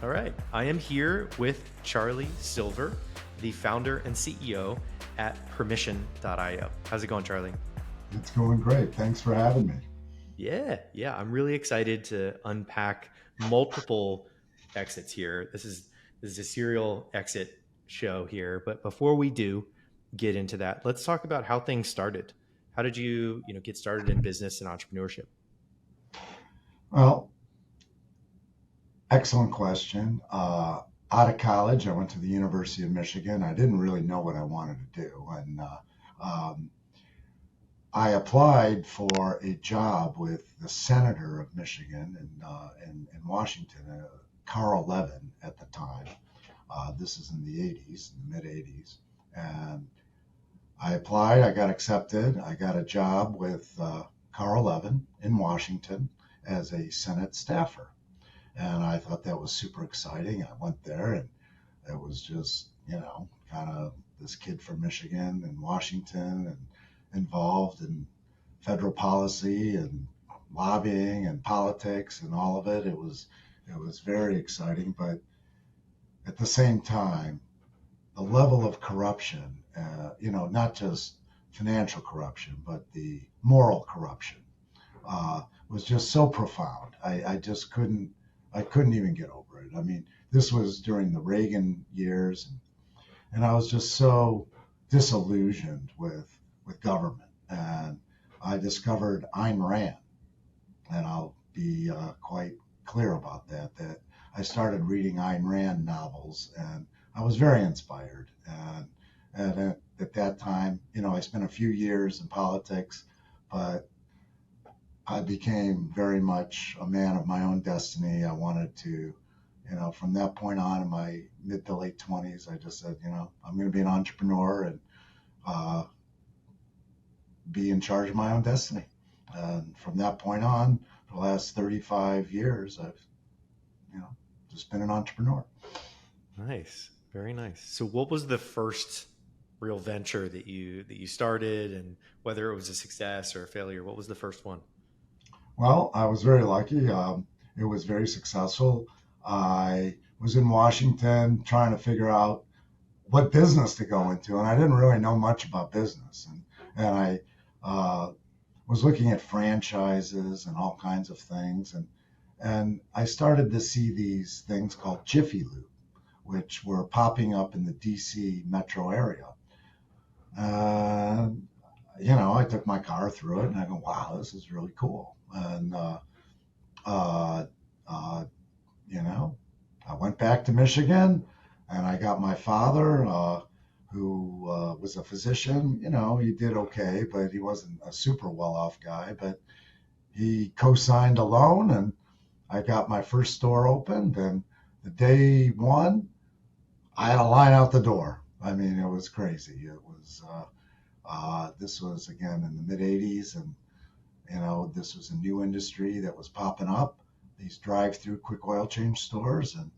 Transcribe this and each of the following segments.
All right. I am here with Charlie Silver, the founder and CEO at permission.io. How's it going, Charlie? It's going great. Thanks for having me. Yeah. I'm really excited to unpack multiple exits here. This is a serial exit show here. But before we do get into that, let's talk about how things started. How did you get started in business and entrepreneurship? Well, excellent question. Out of college, I went to the University of Michigan. I didn't really know what I wanted to do. And um, I applied for a job with the senator of Michigan in Washington, Carl Levin at the time. This is in the 80s, in the mid 80s. And I applied, I got accepted. I got a job with Carl Levin in Washington as a Senate staffer. And I thought that was super exciting. I went there and it was just, kind of this kid from Michigan and Washington and involved in federal policy and lobbying and politics and all of it. It was very exciting, but at the same time, the level of corruption, not just financial corruption, but the moral corruption, was just so profound. I couldn't even get over it. I mean, this was during the Reagan years, and I was just so disillusioned with government. And I discovered Ayn Rand, and I'll be quite clear about that I started reading Ayn Rand novels, and I was very inspired. And at that time, I spent a few years in politics, but I became very much a man of my own destiny. I wanted to, from that point on in my mid to late 20s, I just said, I'm going to be an entrepreneur and uh, be in charge of my own destiny. And from that point on, for the last 35 years, I've, you know, just been an entrepreneur. Nice. Very nice. So what was the first real venture that you started, and whether it was a success or a failure, what was the first one? Well, I was very lucky. It was very successful. I was in Washington trying to figure out what business to go into, and I didn't really know much about business. And I was looking at franchises and all kinds of things, and I started to see these things called Jiffy Lube, which were popping up in the DC metro area. And I took my car through it, and I go, "Wow, this is really cool." And uh, uh, you know, I went back to Michigan, and I got my father, who was a physician. He did okay, but he wasn't a super well-off guy. But he co-signed a loan, and I got my first store opened. And the day one, I had a line out the door. I mean, it was crazy. It was. This was again in the mid 80s, and this was a new industry that was popping up. These drive-through quick oil change stores, and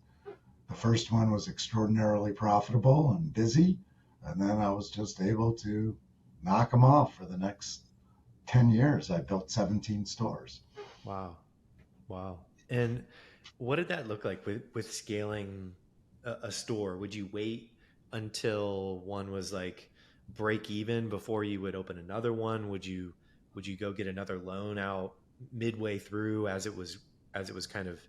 the first one was extraordinarily profitable and busy, and then I was just able to knock them off for the next 10 years. I built 17 stores. Wow. Wow. And what did that look like with scaling a store? Would you wait until one was like break even before you would open another one? Would you go get another loan out midway through as it was kind of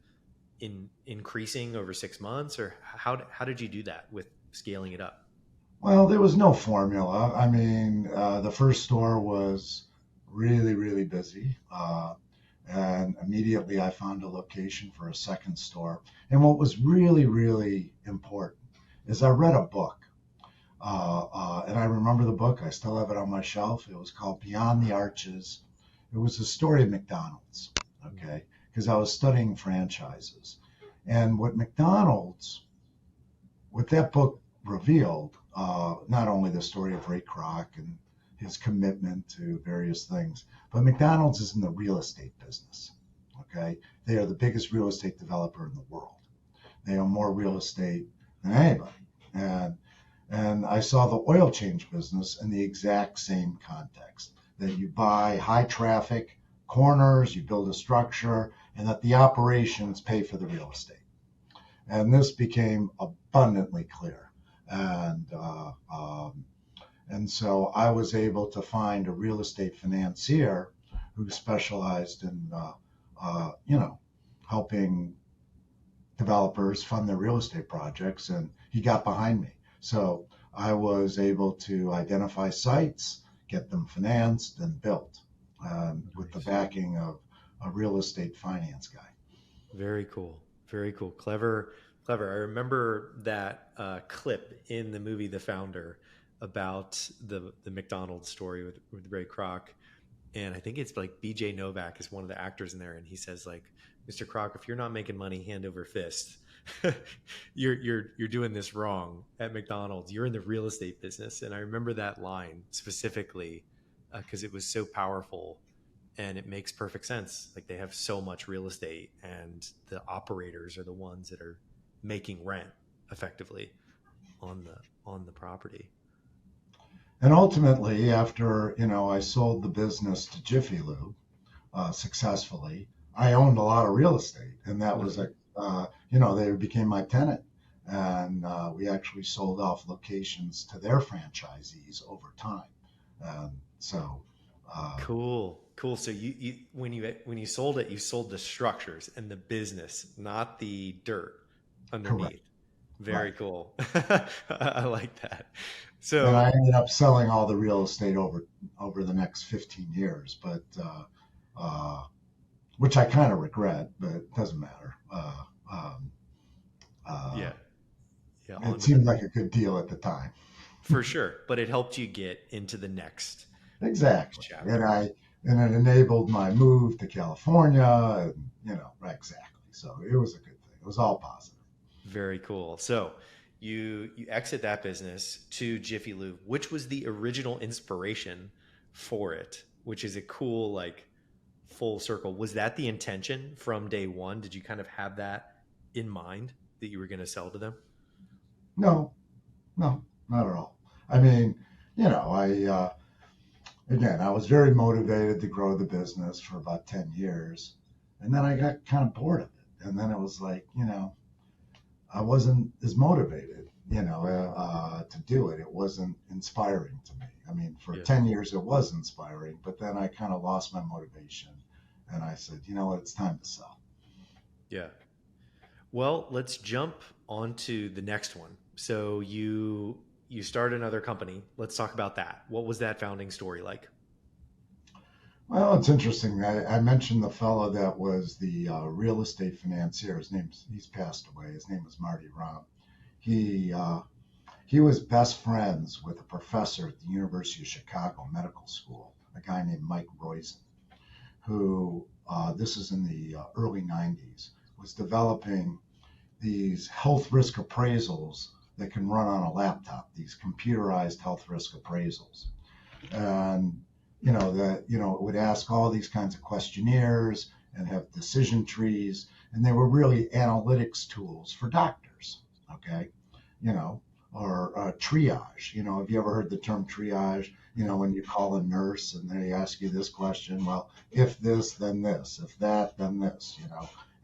increasing over 6 months, or how did you do that with scaling it up? Well, there was no formula. I mean, the first store was really, really busy. And immediately I found a location for a second store. And what was really, really important is I read a book. And I remember the book. I still have it on my shelf. It was called Beyond the Arches. It was the story of McDonald's, okay? Because I was studying franchises. And what that book revealed, not only the story of Ray Kroc and his commitment to various things, but McDonald's is in the real estate business, okay? They are the biggest real estate developer in the world. They own more real estate than anybody. And I saw the oil change business in the exact same context, that you buy high traffic corners, you build a structure, and that the operations pay for the real estate. And this became abundantly clear. And, uh, um, and so I was able to find a real estate financier who specialized in, helping developers fund their real estate projects, and he got behind me. So I was able to identify sites, get them financed and built, with the Nice. backing of a real estate finance guy. Very cool. Very cool. Clever. Clever. I remember that clip in the movie The Founder about the McDonald's story with Ray Kroc, and I think it's like BJ Novak is one of the actors in there, and he says like, "Mr. Kroc, if you're not making money hand over fist, you're doing this wrong at McDonald's. You're in the real estate business." And I remember that line specifically because it was so powerful, and it makes perfect sense. Like they have so much real estate, and the operators are the ones that are making rent effectively on the property. And ultimately, after I sold the business to Jiffy Lube successfully, I owned a lot of real estate, and that was Mhm. they became my tenant, and we actually sold off locations to their franchisees over time. So, uh, Cool, cool. So you when you sold it, you sold the structures and the business, not the dirt correct, underneath. Very right. cool. I like that. And I So ended up selling all the real estate over the next 15 years, but which I kind of regret, but it doesn't matter. Uh, yeah, yeah, it on to the seemed like a good deal at the time. for sure. But it helped you get into the next Exactly. chapter. And it enabled my move to California, and right, exactly. So it was a good thing. It was all positive. Very cool. So you exit that business to Jiffy Lube, which was the original inspiration for it, which is a cool like full circle. Was that the intention from day one? Did you kind of have that in mind that you were going to sell to them? No, no, not at all. I mean, I again, I was very motivated to grow the business for about 10 years, and then I got kind of bored of it. And then it was like, I wasn't as motivated, to do it. It wasn't inspiring to me. I mean, for Yeah. 10 years, it was inspiring, but then I kind of lost my motivation. And I said, you know what, it's time to sell. Yeah. Well, let's jump onto the next one. So you start another company. Let's talk about that. What was that founding story like? Well, it's interesting. I mentioned the fellow that was the real estate financier. He's passed away. His name was Marty Rom. He, uh, he was best friends with a professor at the University of Chicago Medical School, a guy named Mike Roizen, who, this is in the early 90s, was developing these health risk appraisals that can run on a laptop, these computerized health risk appraisals. And, it would ask all these kinds of questionnaires and have decision trees. And they were really analytics tools for doctors. Okay. You know, or triage. Have you ever heard the term triage? When you call a nurse and they ask you this question, well, if this, then this, if that, then this,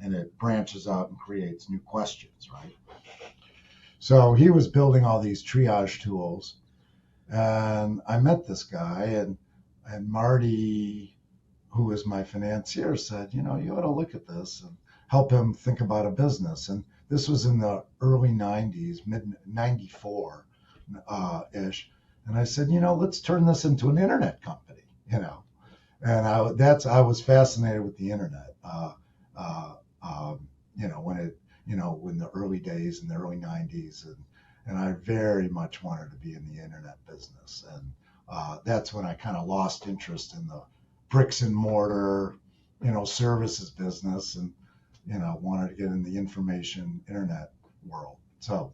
and it branches out and creates new questions, right? So he was building all these triage tools, and I met this guy, and Marty, who was my financier, said, you ought to look at this and help him think about a business. And this was in the early 90s, mid 94 ish. And I said, let's turn this into an internet company, And I was fascinated with the internet. Uh, when in the early days, in the early 90s, and I very much wanted to be in the internet business. And that's when I kind of lost interest in the bricks and mortar, services business, and wanted to get in the information internet world. So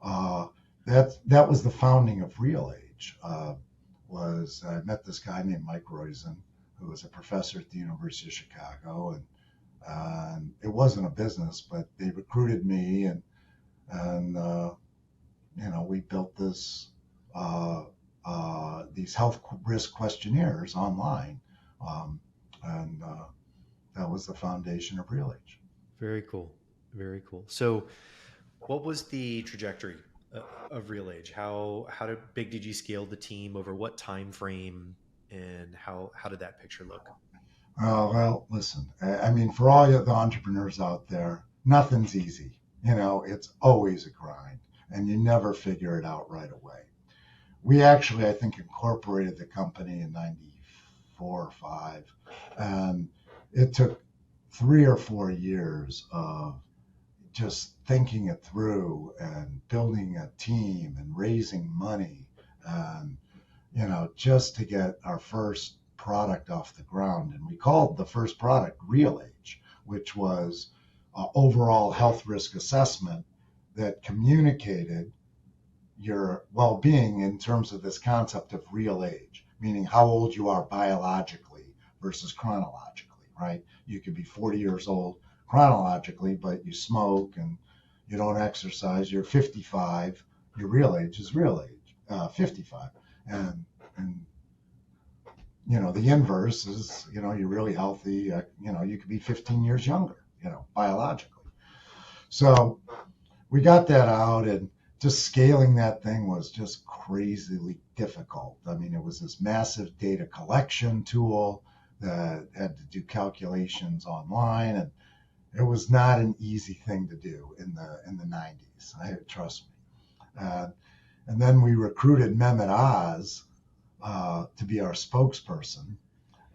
uh, that was the founding of RealAge. Was I met this guy named Mike Roizen, who was a professor at the University of Chicago, and it wasn't a business, but they recruited me, and we built uh, these health risk questionnaires online, um, and that was the foundation of RealAge. Very cool. Very cool. So, what was the trajectory of RealAge? Big did you scale the team over what time frame, and how did that picture look? Oh, well, listen, I mean, for all the entrepreneurs out there, nothing's easy. It's always a grind, and you never figure it out right away. We actually, I think, incorporated the company in 94 or 5, and it took 3 or 4 years of just thinking it through and building a team and raising money and just to get our first product off the ground. And we called the first product RealAge, which was an overall health risk assessment that communicated your well-being in terms of this concept of real age, meaning how old you are biologically versus chronologically, right? You could be 40 years old chronologically, but you smoke and you don't exercise. You're 55. Your real age is real age, 55. And the inverse is, you're really healthy. You could be 15 years younger, biologically. So we got that out, and just scaling that thing was just crazily difficult. I mean, it was this massive data collection tool that had to do calculations online, and it was not an easy thing to do in the 90s. Trust me. And then we recruited Mehmet Oz to be our spokesperson,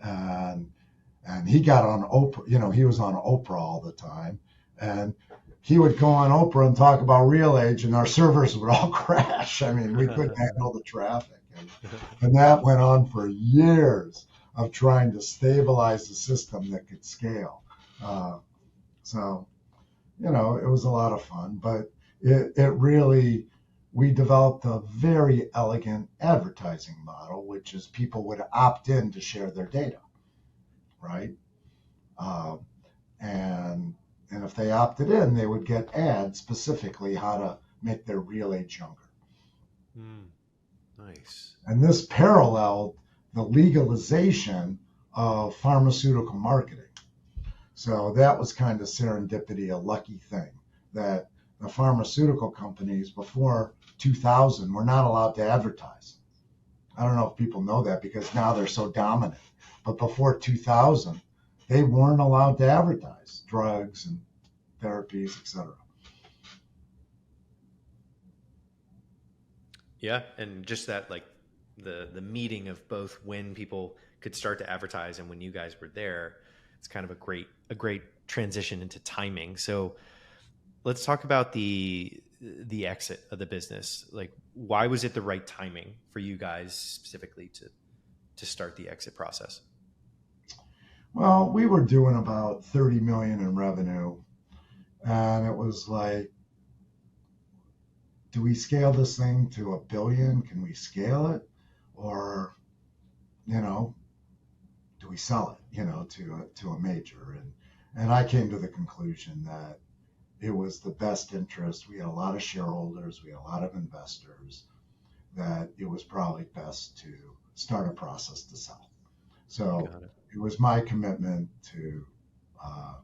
and he got on Oprah. He was on Oprah all the time, and he would go on Oprah and talk about RealAge, and our servers would all crash. I mean, we couldn't handle the traffic, and that went on for years of trying to stabilize the system that could scale. So it was a lot of fun, but it really, we developed a very elegant advertising model, which is people would opt in to share their data, right? Uh, and and if they opted in, they would get ads specifically how to make their real age younger. Mm, nice. And this paralleled the legalization of pharmaceutical marketing. So that was kind of serendipity, a lucky thing that the pharmaceutical companies before 2000 were not allowed to advertise. I don't know if people know that because now they're so dominant. But before 2000, they weren't allowed to advertise drugs and therapies, etc. Yeah, and just that, like, the meeting of both when people could start to advertise and when you guys were there, it's kind of a great transition into timing. So let's talk about the exit of the business. Like, why was it the right timing for you guys specifically to start the exit process? Well, we were doing about 30 million in revenue, and it was like, do we scale this thing to 1 billion? Can we scale it, or you know, do we sell it, to a major? And I came to the conclusion that it was the best interest. We had a lot of shareholders, we had a lot of investors, that it was probably best to start a process to sell. So Got it. it was my commitment uh,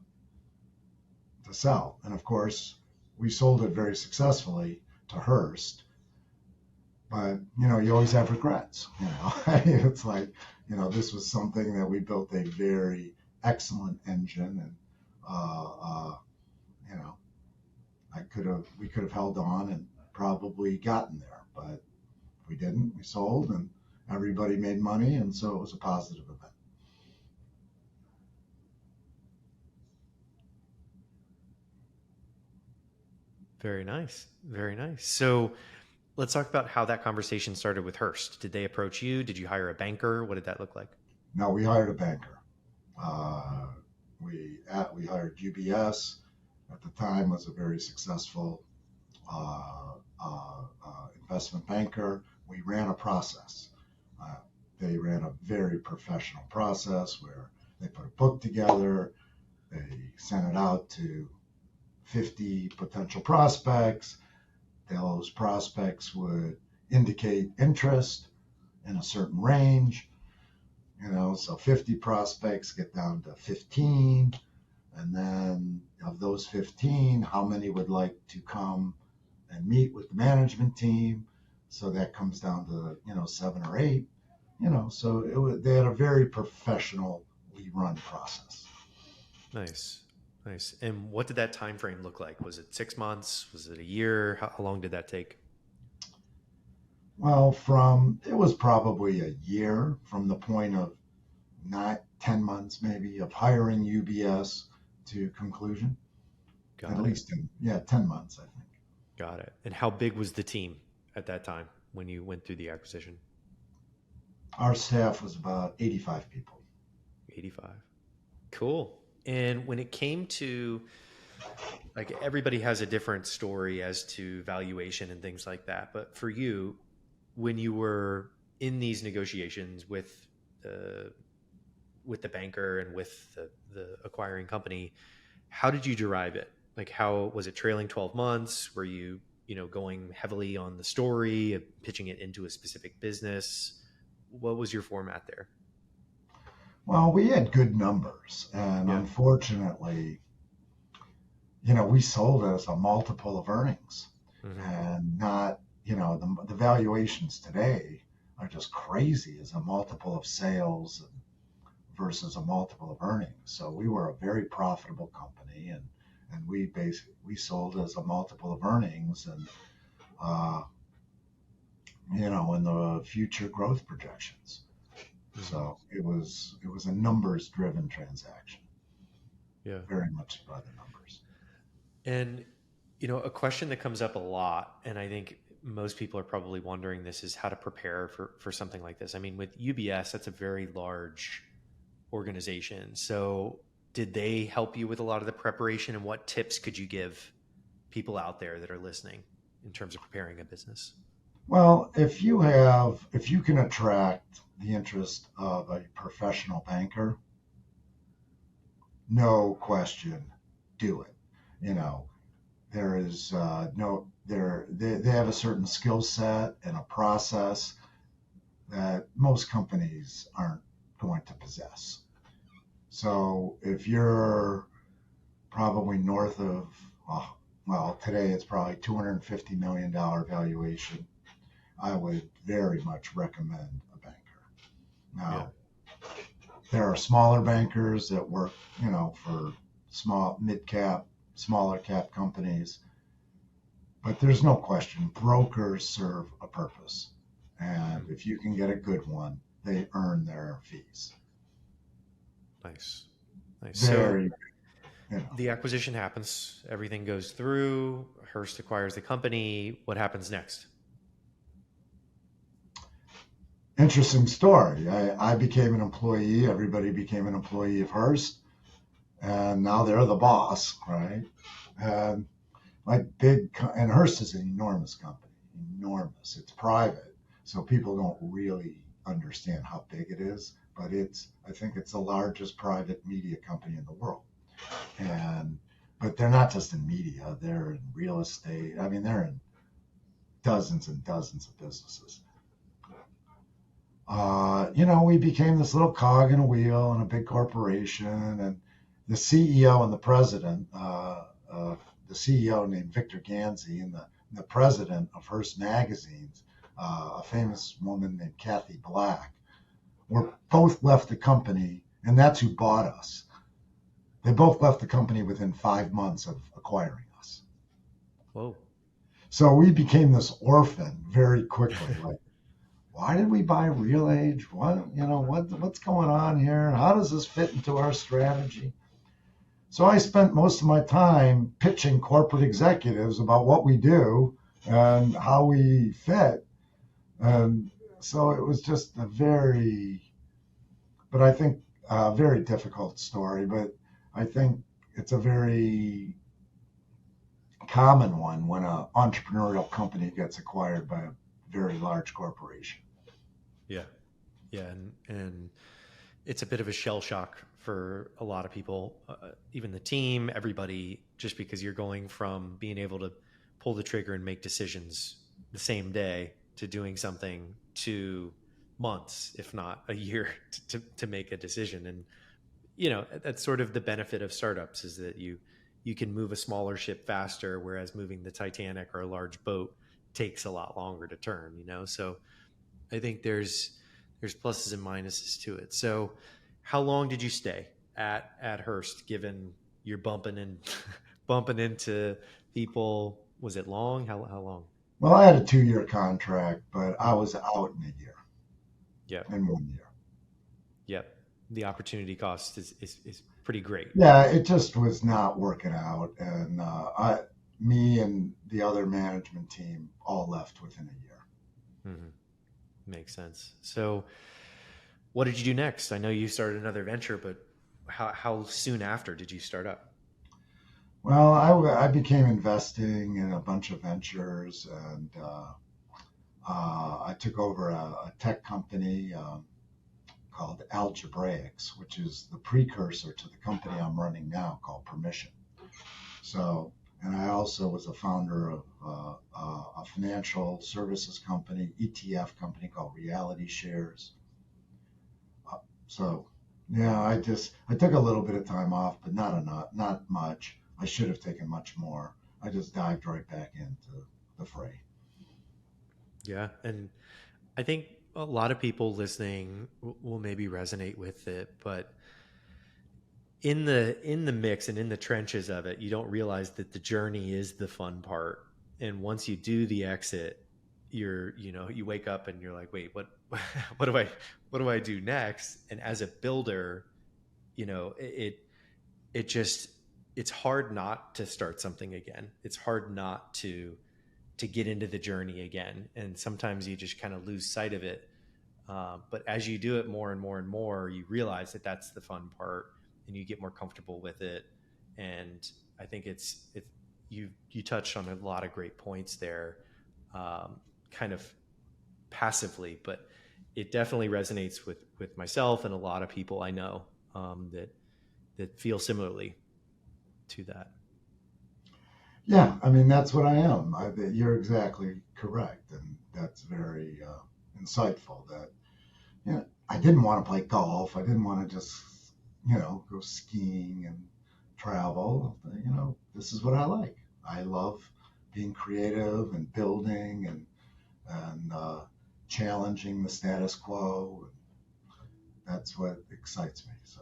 to sell, and of course, we sold it very successfully to Hearst. But you always have regrets. It's like, this was something that we built a very excellent engine, and uh, uh, you know, we could have held on and probably gotten there, but we didn't. We sold, and everybody made money, and so it was a positive event. Very nice. Very nice. So let's talk about how that conversation started with Hearst. Did they approach you? Did you hire a banker? What did that look like? Now we hired a banker. Uh, we hired UBS. At the time, was a very successful investment banker. We ran a process. Uh, they ran a very professional process where they put a book together. They sent it out to 50 potential prospects. Those prospects would indicate interest in a certain range. So 50 prospects get down to 15. And then of those 15, how many would like to come and meet with the management team? So that comes down to, 7 or 8, so they had a very professionally run process. Nice. Nice. And what did that time frame look like? Was it 6 months? Was it a year? How long did that take? Well, it was probably a year from the point of not 10 months maybe of hiring UBS to conclusion, at Got it. least yeah, 10 months, I think. Got it. And how big was the team at that time when you went through the acquisition? Our staff was about 85 people. 85. Cool. And when it came to, like, everybody has a different story as to valuation and things like that, but for you, when you were in these negotiations the with the banker and with the acquiring company, how did you derive it? Like, how was it? Trailing 12 months? Were you, going heavily on the story, pitching it into a specific business? What was your format there? Well, we had good numbers, and Yeah. unfortunately, we sold as a multiple of earnings, Hmm. and not, the valuations today are just crazy as a multiple of sales versus a multiple of earnings. So we were a very profitable company, and we sold as a multiple of earnings, and uh, in the future growth projections. Hmm. So it was a numbers driven transaction, Yeah. very much by the numbers. And, a question that comes up a lot, and I think most people are probably wondering this, is how to prepare for something like this. I mean, with UBS, that's a very large organization. So, did they help you with a lot of the preparation, and what tips could you give people out there that are listening in terms of preparing a business? Well, if you can attract the interest of a professional banker, no question, do it. You know, there is no they have a certain skill set and a process that most companies aren't going to possess. So if you're probably north of, well, today it's probably $250 million valuation, I would very much recommend a banker. Yeah. Now, there are smaller bankers that work, for small, mid cap, smaller cap companies, but there's no question brokers serve a purpose. And Mhm. if you can get a good one, they earn their fees. Nice. Nice. So, Very, you know, the acquisition happens, everything goes through, Hearst acquires the company. What happens next? interesting story. I became an employee, everybody became an employee of Hearst, and now they're the boss, right? And and Hearst is an enormous company, enormous. It's private, so people don't really understand how big it is. But I think it's the largest private media company in the world. And but they're not just in media; they're in real estate. I mean, they're in dozens and dozens of businesses. We became this little cog in a wheel in a big corporation, and the CEO and the CEO named Victor Ganzi, and the president of Hearst Magazines, a famous woman named Kathy Black, were both left the company, and that's who bought us. They both left the company within 5 months of acquiring us. Whoa. So we became this orphan very quickly. Like, why did we buy RealAge? What's going on here? How does this fit into our strategy? So I spent most of my time pitching corporate executives about what we do and how we fit. And so it was just but I think a very difficult story, but I think it's a very common one when an entrepreneurial company gets acquired by a very large corporation. Yeah. Yeah. And it's a bit of a shell shock for a lot of people, even the team, everybody, just because you're going from being able to pull the trigger and make decisions the same day to doing something to months, if not a year, to make a decision. And that's sort of the benefit of startups, is that you can move a smaller ship faster, whereas moving the Titanic or a large boat takes a lot longer to turn. So I think there's pluses and minuses to it. So how long did you stay at Hearst, given you're bumping in bumping into people? Was it long? How long? Well, I had a 2 year contract, but I was out in a year, Yep. in 1 year. Yep. The opportunity cost is pretty great. Yeah, it just was not working out, and me and the other management team all left within a year. Hmm. Makes sense. So what did you do next? I know you started another venture, but how soon after did you start up? Well, I became investing in a bunch of ventures, and I took over a tech company called Algebraics, which is the precursor to the company I'm running now called Permission. So, and I also was a founder of a financial services company, ETF company called Reality Shares. So, yeah, I took a little bit of time off, but not enough, not much. I should have taken much more. I just dived right back into the fray. Yeah. And I think a lot of people listening will maybe resonate with it, but in the mix and in the trenches of it, you don't realize that the journey is the fun part. And once you do the exit, you wake up and you're like, wait, what what do I do next? And as a builder, it just it's hard not to start something again. It's hard not to get into the journey again. And sometimes you just kind of lose sight of it. But as you do it more and more and more, you realize that that's the fun part, and you get more comfortable with it. And I think you touched on a lot of great points there, kind of passively, but it definitely resonates with myself and a lot of people I know, that feel similarly to that. Yeah, I mean that's what I am. You're exactly correct, and that's very insightful. That I didn't want to play golf. I didn't want to just go skiing and travel. This is what I like. I love being creative and building and challenging the status quo. That's what excites me. So,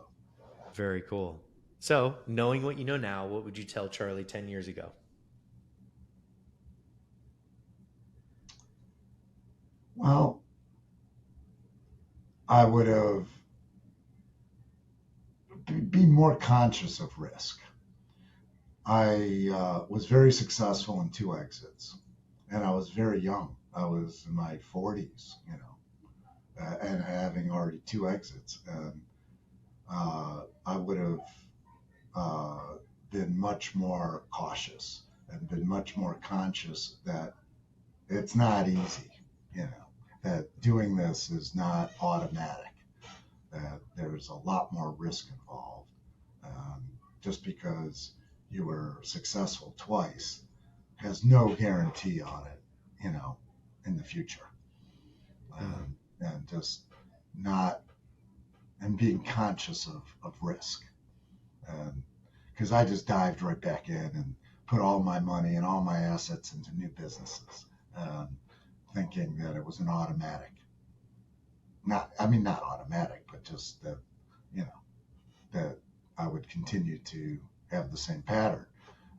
Very cool. So, knowing what you know now, what would you tell Charlie 10 years ago? well, I would have be more conscious of risk. I was very successful in 2 exits, and I was very young. I was in my 40s, and having already 2 exits. And I would have been much more cautious and been much more conscious that it's not easy, that doing this is not automatic, that there's a lot more risk involved. Um, just because you were successful twice has no guarantee on it, in the future. Hmm. And just not, and being conscious of risk. And because I just dived right back in and put all my money and all my assets into new businesses, thinking that it was an automatic. Not automatic, but just that, you know, that I would continue to have the same pattern.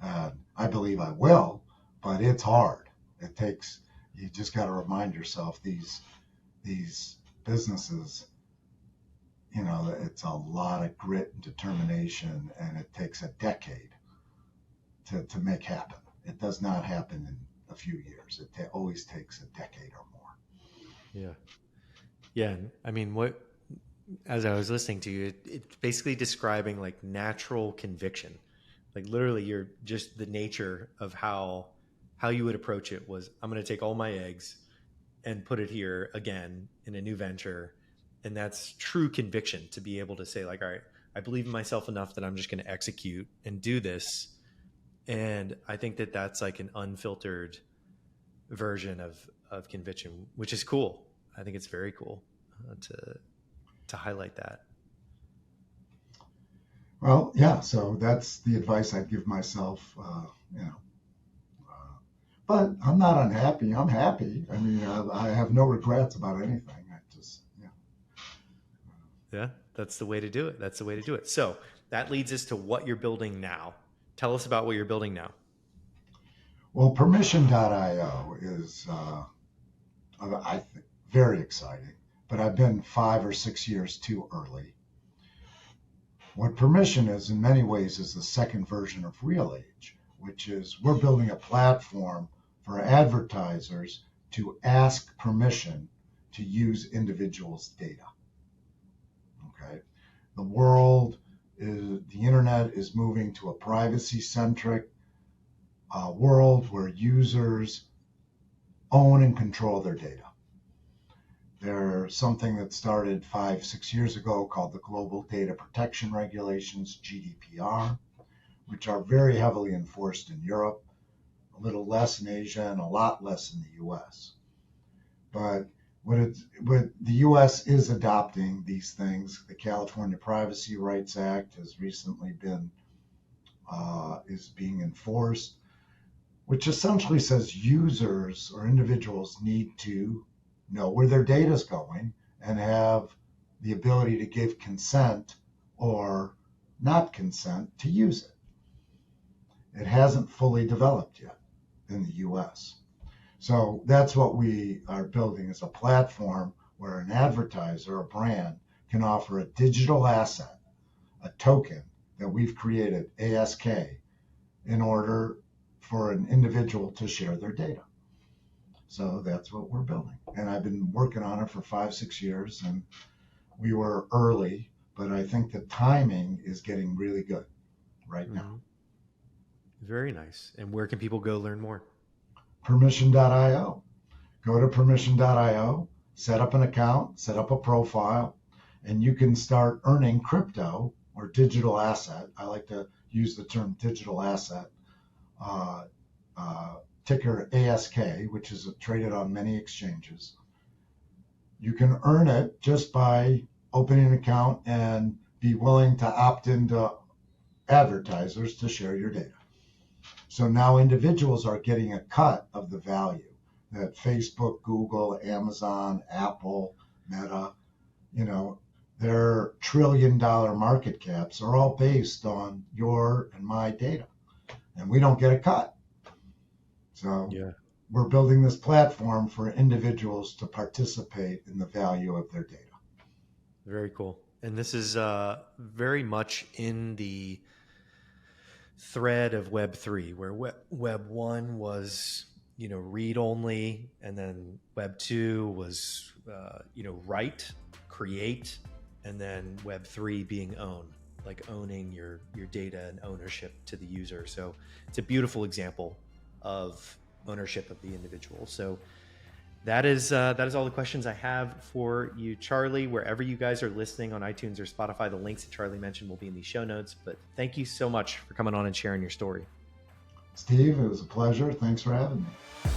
I believe I will, but it's hard. It takes, you just got to remind yourself these businesses, it's a lot of grit and determination, and it takes a decade to make happen. It does not happen in a few years. It always takes a decade or more. Yeah. Yeah. I mean, as I was listening to you, it's basically describing like natural conviction. Like literally, you're just the nature of how you would approach it was, I'm going to take all my eggs and put it here again in a new venture. And that's true conviction, to be able to say like, all right, I believe in myself enough that I'm just going to execute and do this. And I think that that's like an unfiltered version of conviction, which is cool. I think it's very cool, to highlight that. Well, yeah. So that's the advice I'd give myself. You know, uh, but I'm not unhappy. I'm happy. I mean, I have no regrets about anything. I just, yeah. Yeah, that's the way to do it. That's the way to do it. So that leads us to what you're building now. Tell us about what you're building now. Well, permission.io is, I think, very exciting, but I've been 5 or 6 years too early. What permission is, in many ways, is the second version of RealAge, which is we're building a platform for advertisers to ask permission to use individuals' data. Okay, the world is the internet is moving to a privacy-centric world where users own and control their data. There's something that started 5, 6 years ago called the Global Data Protection Regulations, GDPR, which are very heavily enforced in Europe, a little less in Asia, and a lot less in the US. But what the US is adopting these things. The California Privacy Rights Act has recently been is being enforced, which essentially says users or individuals need to know where their data is going and have the ability to give consent or not consent to use it. It hasn't fully developed yet in the US. So that's what we are building is a platform where an advertiser or brand can offer a digital asset, a token that we've created, ASK, in order for an individual to share their data. So that's what we're building. And I've been working on it for 5, 6 years, and we were early, but I think the timing is getting really good right now. Mm-hmm. Very nice. And where can people go learn more? Permission.io. Go to permission.io, set up an account, set up a profile, and you can start earning crypto or digital asset. I like to use the term digital asset. Uh, Ticker ASK, which is traded on many exchanges. You can earn it just by opening an account and be willing to opt into advertisers to share your data. So now individuals are getting a cut of the value that Facebook, Google, Amazon, Apple, Meta, you know, their $1 trillion market caps are all based on your and my data. And we don't get a cut. So Yeah. we're building this platform for individuals to participate in the value of their data. Very cool. And this is very much in the thread of Web3, where Web 1 was, read only, and then Web 2 was, write, create, and then Web 3 being own, like owning your data and ownership to the user. So it's a beautiful example of ownership of the individual. So that is all the questions I have for you, Charlie. Wherever you guys are listening on iTunes or Spotify, the links that Charlie mentioned will be in the show notes. But thank you so much for coming on and sharing your story. Steve, it was a pleasure. Thanks for having me.